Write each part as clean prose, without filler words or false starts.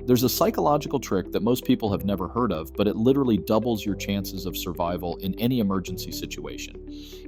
There's a psychological trick that most people have never heard of, but it literally doubles your chances of survival in any emergency situation.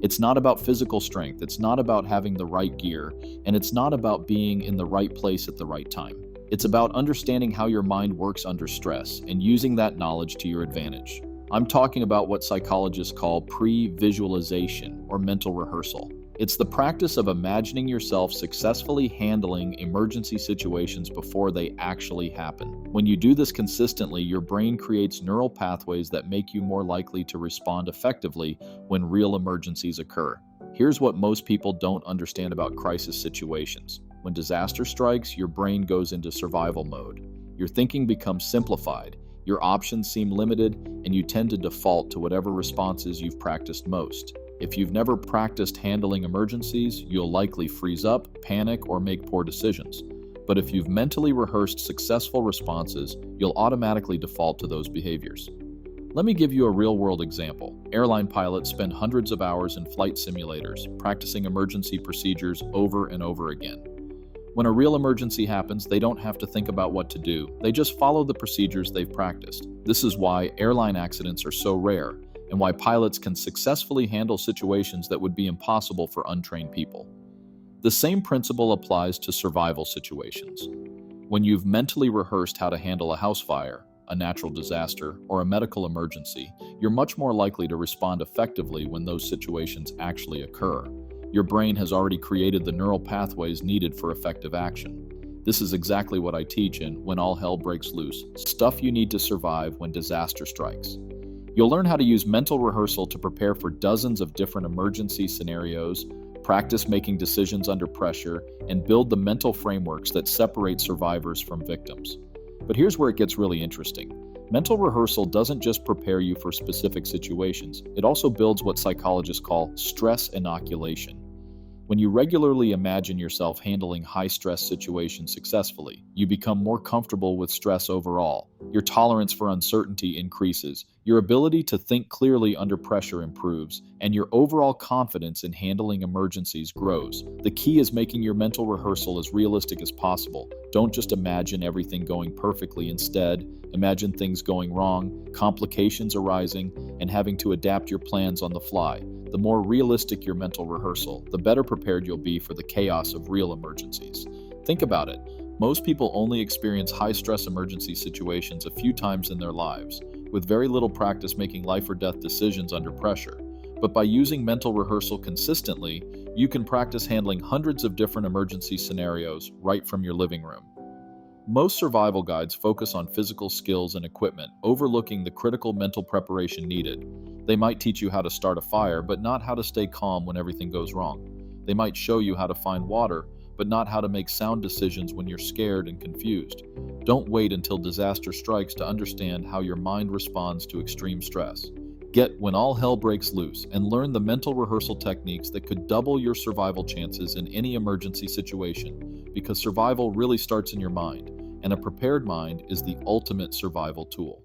It's not about physical strength, it's not about having the right gear, and it's not about being in the right place at the right time. It's about understanding how your mind works under stress and using that knowledge to your advantage. I'm talking about what psychologists call pre-visualization or mental rehearsal. It's the practice of imagining yourself successfully handling emergency situations before they actually happen. When you do this consistently, your brain creates neural pathways that make you more likely to respond effectively when real emergencies occur. Here's what most people don't understand about crisis situations. When disaster strikes, your brain goes into survival mode. Your thinking becomes simplified, your options seem limited, and you tend to default to whatever responses you've practiced most. If you've never practiced handling emergencies, you'll likely freeze up, panic, or make poor decisions. But if you've mentally rehearsed successful responses, you'll automatically default to those behaviors. Let me give you a real-world example. Airline pilots spend hundreds of hours in flight simulators, practicing emergency procedures over and over again. When a real emergency happens, they don't have to think about what to do. They just follow the procedures they've practiced. This is why airline accidents are so rare, and why pilots can successfully handle situations that would be impossible for untrained people. The same principle applies to survival situations. When you've mentally rehearsed how to handle a house fire, a natural disaster, or a medical emergency, you're much more likely to respond effectively when those situations actually occur. Your brain has already created the neural pathways needed for effective action. This is exactly what I teach in When All Hell Breaks Loose, Stuff You Need to Survive When Disaster Strikes. You'll learn how to use mental rehearsal to prepare for dozens of different emergency scenarios, practice making decisions under pressure, and build the mental frameworks that separate survivors from victims. But here's where it gets really interesting. Mental rehearsal doesn't just prepare you for specific situations, it also builds what psychologists call stress inoculation. When you regularly imagine yourself handling high-stress situations successfully, you become more comfortable with stress overall. Your tolerance for uncertainty increases, your ability to think clearly under pressure improves, and your overall confidence in handling emergencies grows. The key is making your mental rehearsal as realistic as possible. Don't just imagine everything going perfectly. Instead, imagine things going wrong, complications arising, and having to adapt your plans on the fly. The more realistic your mental rehearsal, the better prepared you'll be for the chaos of real emergencies. Think about it. Most people only experience high-stress emergency situations a few times in their lives, with very little practice making life or death decisions under pressure. But by using mental rehearsal consistently, you can practice handling hundreds of different emergency scenarios right from your living room. Most survival guides focus on physical skills and equipment, overlooking the critical mental preparation needed. They might teach you how to start a fire, but not how to stay calm when everything goes wrong. They might show you how to find water, but not how to make sound decisions when you're scared and confused. Don't wait until disaster strikes to understand how your mind responds to extreme stress. Get When All Hell Breaks Loose and learn the mental rehearsal techniques that could double your survival chances in any emergency situation, because survival really starts in your mind, and a prepared mind is the ultimate survival tool.